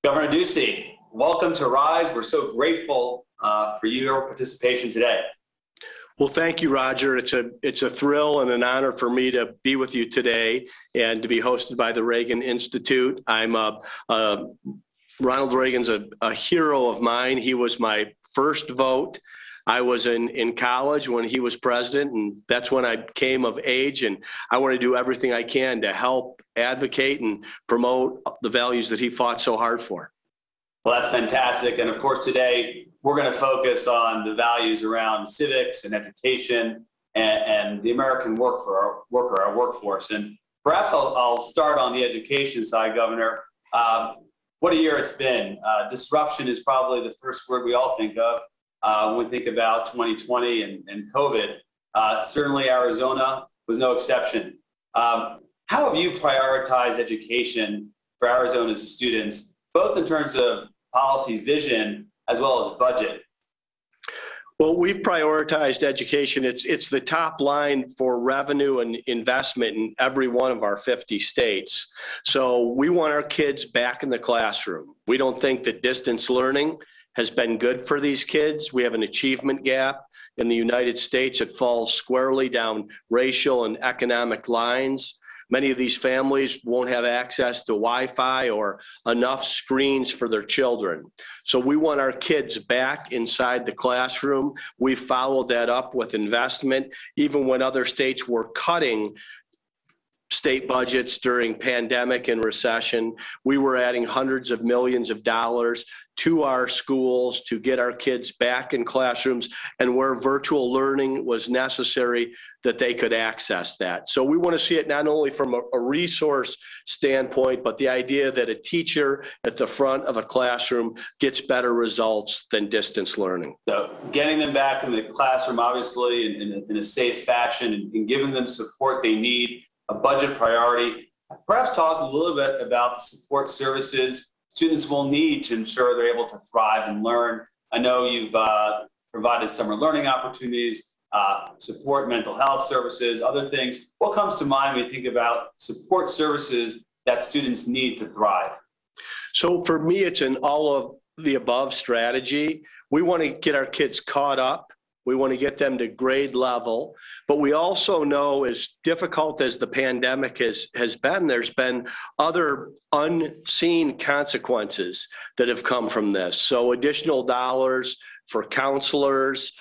Governor Ducey, welcome to RISE. We're so grateful for your participation today. Well, thank you, Roger. It's a thrill and an honor for me to be with you today and to be hosted by the Reagan Institute. Ronald Reagan's a hero of mine. He was my first vote. I was in college when he was president, and that's when I came of age, and I want to do everything I can to help advocate and promote the values that he fought so hard for. Well, that's fantastic. And of course, today we're going to focus on the values around civics and education and the American worker, our workforce. And perhaps I'll start on the education side, Governor. What a year it's been. Disruption is probably the first word we all think of when we think about 2020 and COVID. Certainly Arizona was no exception. How have you prioritized education for Arizona's students, both in terms of policy vision as well as budget? Well, we've prioritized education. It's the top line for revenue and investment in every one of our 50 states. So we want our kids back in the classroom. We don't think that distance learning has been good for these kids. We have an achievement gap in the United States. It falls squarely down racial and economic lines. Many of these families won't have access to Wi-Fi or enough screens for their children. So we want our kids back inside the classroom. We followed that up with investment. Even when other states were cutting state budgets during pandemic and recession, we were adding hundreds of millions of dollars to our schools to get our kids back in classrooms, and where virtual learning was necessary, that they could access that. So we want to see it not only from a resource standpoint, but the idea that a teacher at the front of a classroom gets better results than distance learning. So getting them back in the classroom, obviously, in a safe fashion, and giving them support they need, a budget priority. Perhaps talk a little bit about the support services students will need to ensure they're able to thrive and learn. I know you've provided summer learning opportunities, support mental health services, other things. What comes to mind when you think about support services that students need to thrive? So for me, it's an all of the above strategy. We want to get our kids caught up. We want to get them to grade level, but we also know, as difficult as the pandemic has been, there's been other unseen consequences that have come from this. So additional dollars for counselors,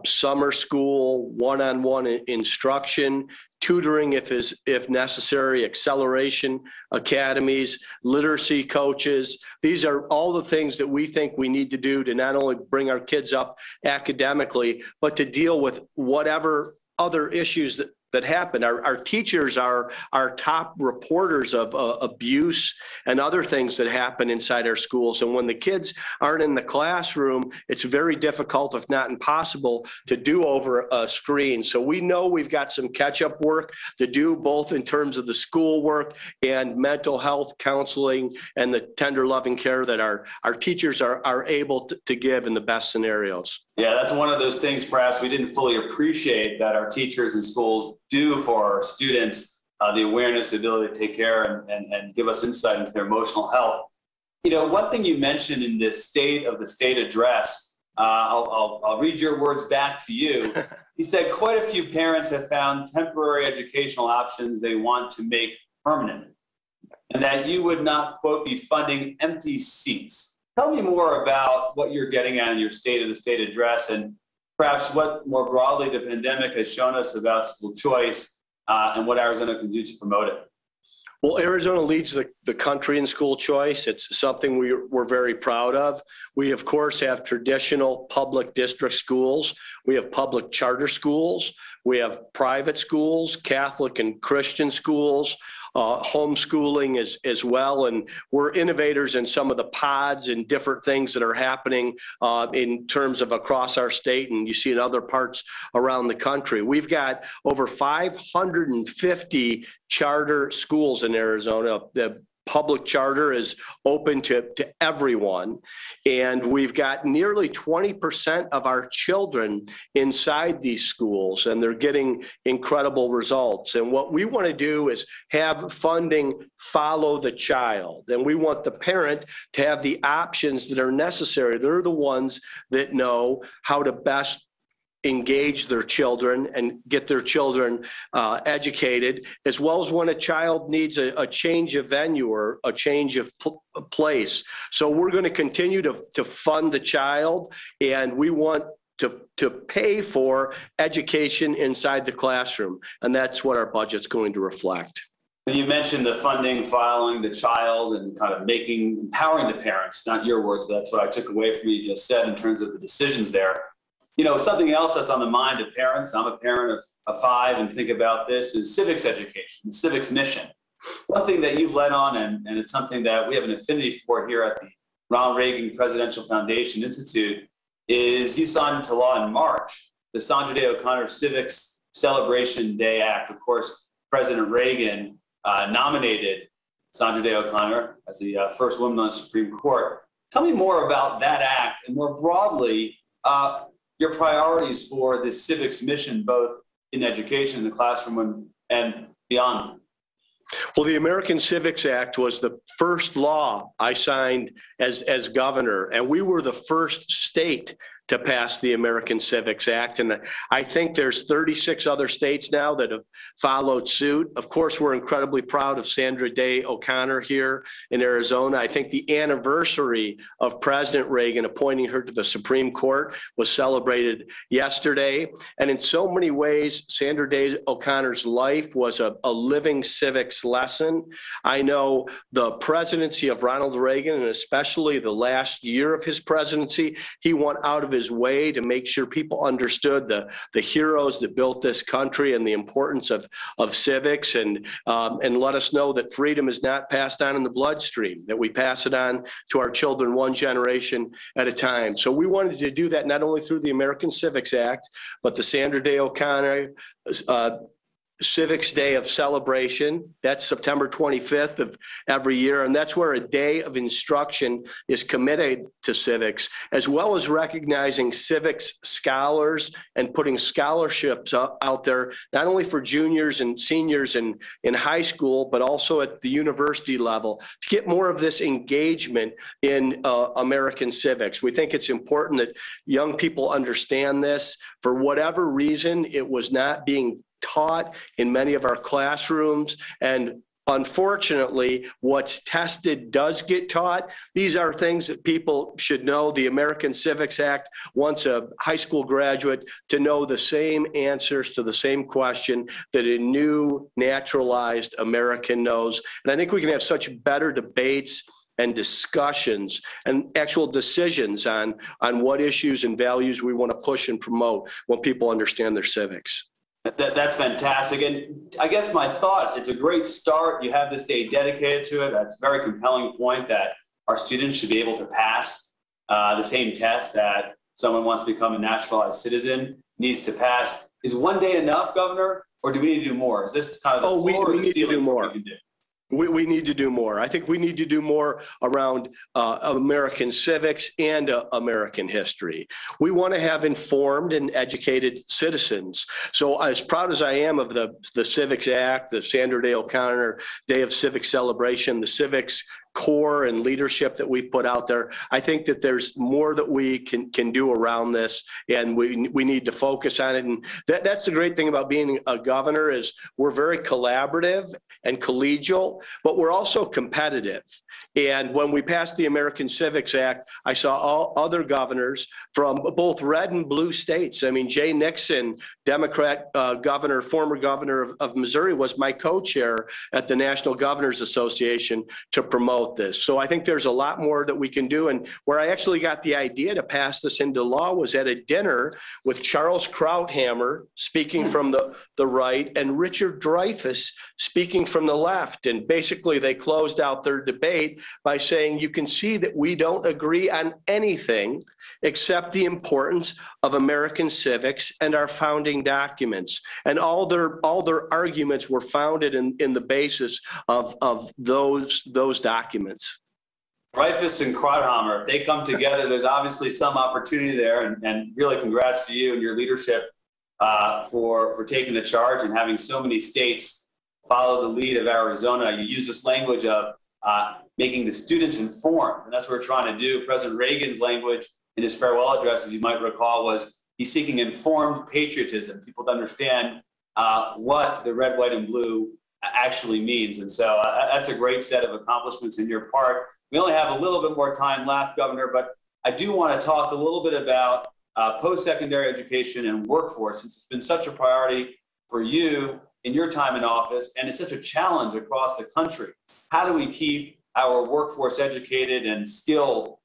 summer school, one-on-one instruction, tutoring if necessary, acceleration academies, literacy coaches. These are all the things that we think we need to do to not only bring our kids up academically, but to deal with whatever other issues that happen. Our teachers are our top reporters of abuse and other things that happen inside our schools. And when the kids aren't in the classroom, it's very difficult, if not impossible, to do over a screen. So we know we've got some catch-up work to do, both in terms of the school work and mental health counseling and the tender, loving care that our teachers are able to give in the best scenarios. Yeah, that's one of those things perhaps we didn't fully appreciate that our teachers in schools do for our students, the awareness, the ability to take care and give us insight into their emotional health. You know, one thing you mentioned in this state address, I'll read your words back to you. He said, quite a few parents have found temporary educational options they want to make permanent, and that you would not, quote, be funding empty seats. Tell me more about what you're getting at in your state address, and perhaps what more broadly the pandemic has shown us about school choice and what Arizona can do to promote it. Well, Arizona leads the country in school choice. It's something we're very proud of. We, of course, have traditional public district schools. We have public charter schools. We have private schools, Catholic and Christian schools, homeschooling as well. And we're innovators in some of the pods and different things that are happening in terms of across our state, and you see in other parts around the country. We've got over 550 charter schools in Arizona. The public charter is open to everyone. And we've got nearly 20% of our children inside these schools, and they're getting incredible results. And what we want to do is have funding follow the child. And we want the parent to have the options that are necessary. They're the ones that know how to best engage their children and get their children educated, as well as when a child needs a change of venue or a change of place. So we're going to continue to fund the child, and we want to pay for education inside the classroom. And that's what our budget's going to reflect. You mentioned the funding following the child and kind of empowering the parents, not your words, but that's what I took away from you just said in terms of the decisions there. You know, something else that's on the mind of parents, I'm a parent of 5 and think about this, is civics education, the civics mission. One thing that you've led on, and it's something that we have an affinity for here at the Ronald Reagan Presidential Foundation Institute, is you signed into law in March, the Sandra Day O'Connor Civics Celebration Day Act. Of course, President Reagan nominated Sandra Day O'Connor as the first woman on the Supreme Court. Tell me more about that act, and more broadly, your priorities for this civics mission, both in education, in the classroom, and beyond. Well, the American Civics Act was the first law I signed as governor, and we were the first state to pass the American Civics Act. And I think there's 36 other states now that have followed suit. Of course, we're incredibly proud of Sandra Day O'Connor here in Arizona. I think the anniversary of President Reagan appointing her to the Supreme Court was celebrated yesterday. And in so many ways, Sandra Day O'Connor's life was a living civics lesson. I know the presidency of Ronald Reagan, and especially the last year of his presidency, he went out of his way to make sure people understood the heroes that built this country and the importance of civics, and let us know that freedom is not passed on in the bloodstream, that we pass it on to our children one generation at a time. So we wanted to do that not only through the American Civics Act, but the Sandra Day O'Connor Civics Day of Celebration. That's September 25th of every year, and that's where a day of instruction is committed to civics, as well as recognizing civics scholars and putting scholarships out there, not only for juniors and seniors in high school, but also at the university level, to get more of this engagement in American civics. We think it's important that young people understand this. For whatever reason, it was not being taught in many of our classrooms, and unfortunately, what's tested does get taught. These are things that people should know. The American Civics Act wants a high school graduate to know the same answers to the same question that a new naturalized American knows. And I think we can have such better debates and discussions and actual decisions on what issues and values we want to push and promote when people understand their civics. That's fantastic. And I guess my thought, it's a great start. You have this day dedicated to it. That's a very compelling point that our students should be able to pass the same test that someone wants to become a naturalized citizen needs to pass. Is one day enough, Governor, or do we need to do more? Is this kind of the floor or the ceiling for what we can do? We need to do more. I think we need to do more around American civics and American history. We want to have informed and educated citizens. So as proud as I am of the Civics Act, the Sandra Day O'Connor Day of Civics Celebration, the civics core and leadership that we've put out there, I think that there's more that we can do around this, and we need to focus on it. And that's the great thing about being a governor, is we're very collaborative and collegial, but we're also competitive. And when we passed the American Civics Act, I saw all other governors from both red and blue states. I mean, Jay Nixon, Democrat governor, former governor of Missouri, was my co-chair at the National Governors Association to promote this. So I think there's a lot more that we can do. And where I actually got the idea to pass this into law was at a dinner with Charles Krauthammer, speaking from the right, and Richard Dreyfuss, speaking from the left. And basically they closed out their debate by saying, you can see that we don't agree on anything, accept the importance of American civics and our founding documents. And all their arguments were founded in the basis of those documents. Dreyfus and Krauthammer, they come together. There's obviously some opportunity there, and really congrats to you and your leadership for taking the charge and having so many states follow the lead of Arizona. You use this language of making the students informed, and that's what we're trying to do. President Reagan's language in his farewell address, as you might recall, was he's seeking informed patriotism, people to understand what the red, white, and blue actually means. And so that's a great set of accomplishments in your part. We only have a little bit more time left, Governor, but I do want to talk a little bit about post-secondary education and workforce, since it's been such a priority for you in your time in office, and it's such a challenge across the country. How do we keep our workforce educated and skilled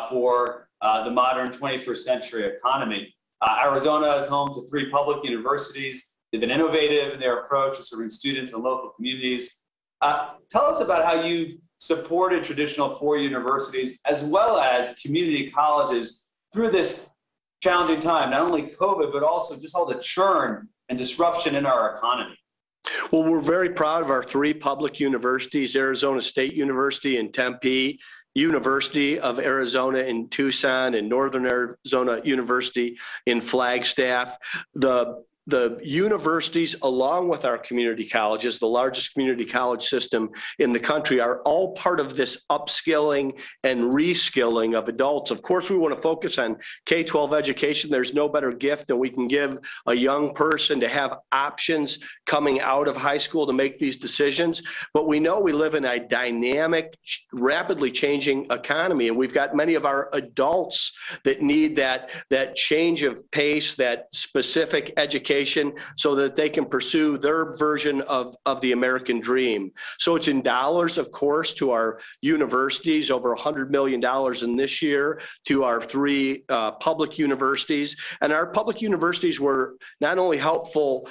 for the modern 21st century economy? Arizona is home to 3 public universities. They've been innovative in their approach to serving students and local communities. Tell us about how you've supported traditional 4 universities as well as community colleges through this challenging time, not only COVID, but also just all the churn and disruption in our economy. Well, we're very proud of our 3 public universities: Arizona State University in Tempe, University of Arizona in Tucson, and Northern Arizona University in Flagstaff. The universities, along with our community colleges, the largest community college system in the country, are all part of this upskilling and reskilling of adults. Of course, we want to focus on K-12 education. There's no better gift than we can give a young person to have options coming out of high school to make these decisions. But we know we live in a dynamic, rapidly changing economy, and we've got many of our adults that need that change of pace, that specific education, so that they can pursue their version of the American dream. So it's in dollars, of course, to our universities, over $100 million in this year, to our 3 public universities. And our public universities were not only helpful,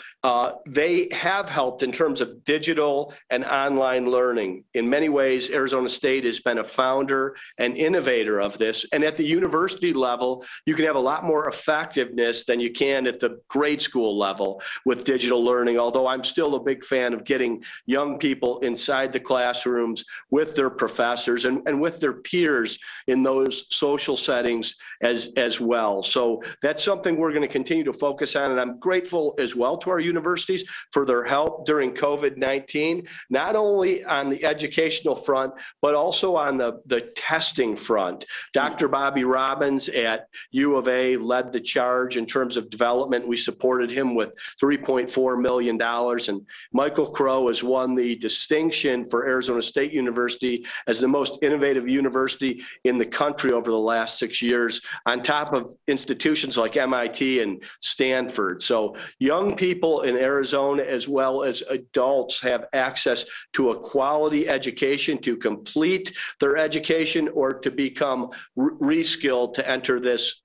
they have helped in terms of digital and online learning. In many ways, Arizona State has been a founder and innovator of this. And at the university level, you can have a lot more effectiveness than you can at the grade school level with digital learning, although I'm still a big fan of getting young people inside the classrooms with their professors and with their peers in those social settings as well. So that's something we're going to continue to focus on, and I'm grateful as well to our universities for their help during COVID-19, not only on the educational front, but also on the testing front. Dr. Bobby Robbins at U of A led the charge in terms of development. We supported him with $3.4 million. And Michael Crow has won the distinction for Arizona State University as the most innovative university in the country over the last 6 years, on top of institutions like MIT and Stanford. So young people in Arizona, as well as adults, have access to a quality education to complete their education or to become reskilled to enter this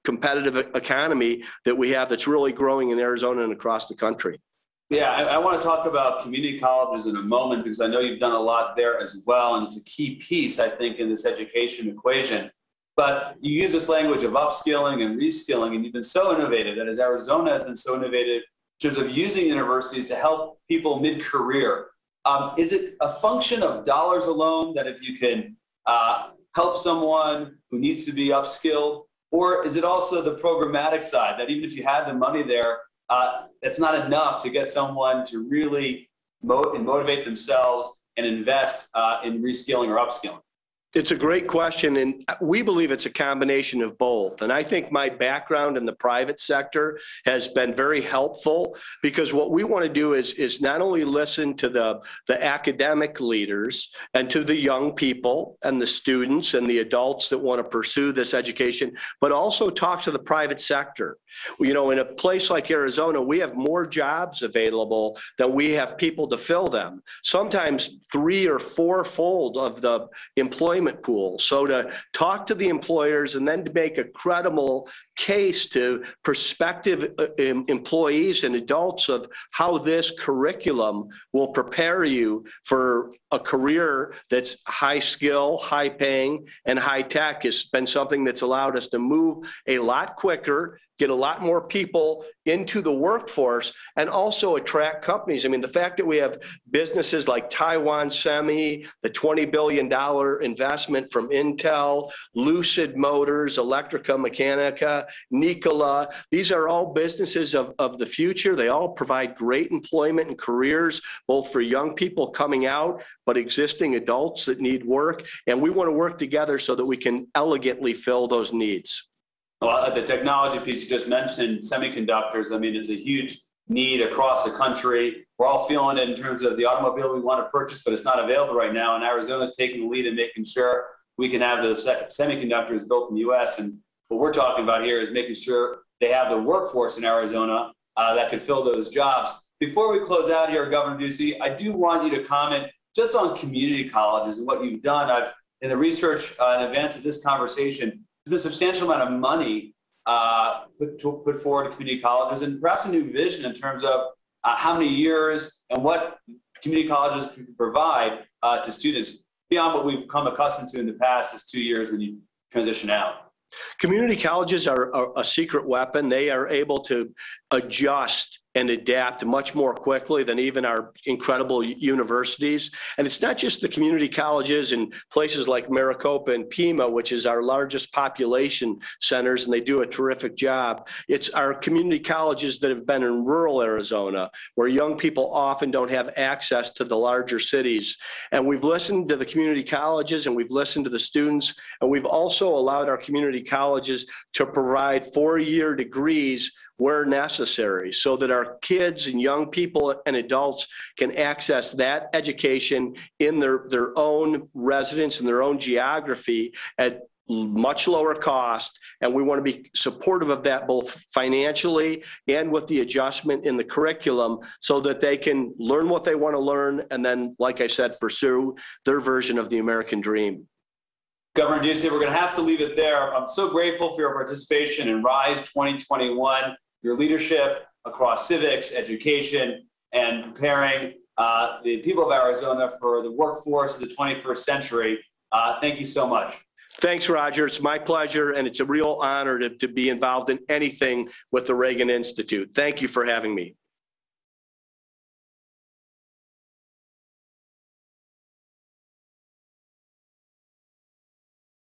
competitive economy that we have that's really growing in Arizona and across the country. Yeah, I want to talk about community colleges in a moment, because I know you've done a lot there as well, and it's a key piece, I think, in this education equation. But you use this language of upskilling and reskilling, and you've been so innovative, that as Arizona has been so innovative in terms of using universities to help people mid-career. Is it a function of dollars alone, that if you can help someone who needs to be upskilled, or is it also the programmatic side, that even if you had the money there, it's not enough to get someone to really motivate themselves and invest in reskilling or upskilling? It's a great question, and we believe it's a combination of both. And I think my background in the private sector has been very helpful, because what we want to do is not only listen to the academic leaders and to the young people and the students and the adults that want to pursue this education, but also talk to the private sector. You know, in a place like Arizona, we have more jobs available than we have people to fill them, sometimes 3 or 4-fold of the employment pool. So to talk to the employers and then to make a credible case to prospective employees and adults of how this curriculum will prepare you for a career that's high skill, high paying, and high tech has been something that's allowed us to move a lot quicker, get a lot more people into the workforce, and also attract companies. I mean, the fact that we have businesses like Taiwan Semi, the $20 billion investment from Intel, Lucid Motors, Electrica Mechanica, Nikola, these are all businesses of the future. They all provide great employment and careers, both for young people coming out, but existing adults that need work. And we want to work together so that we can elegantly fill those needs. Well, the technology piece you just mentioned, semiconductors, I mean, it's a huge need across the country. We're all feeling it in terms of the automobile we want to purchase, but it's not available right now. And Arizona's taking the lead in making sure we can have those semiconductors built in the U.S. And what we're talking about here is making sure they have the workforce in Arizona that can fill those jobs. Before we close out here, Governor Ducey, I do want you to comment just on community colleges and what you've done. In the research in advance of this conversation, there's been a substantial amount of money put forward to community colleges, and perhaps a new vision in terms of how many years and what community colleges can provide to students beyond what we've come accustomed to in the past, just 2 years and you transition out. Community colleges are a secret weapon. They are able to adjust and adapt much more quickly than even our incredible universities. And it's not just the community colleges in places like Maricopa and Pima, which is our largest population centers, and they do a terrific job. It's our community colleges that have been in rural Arizona, where young people often don't have access to the larger cities. And we've listened to the community colleges, and we've listened to the students, and we've also allowed our community colleges to provide 4-year degrees where necessary, so that our kids and young people and adults can access that education in their own residence and their own geography at much lower cost. And we want to be supportive of that both financially and with the adjustment in the curriculum so that they can learn what they want to learn and then, like I said, pursue their version of the American dream. Governor Ducey, we're going to have to leave it there. I'm so grateful for your participation in RISE 2021. Your leadership across civics, education, and preparing the people of Arizona for the workforce of the 21st century. Thank you so much. Thanks, Roger. It's my pleasure, and it's a real honor to be involved in anything with the Reagan Institute. Thank you for having me.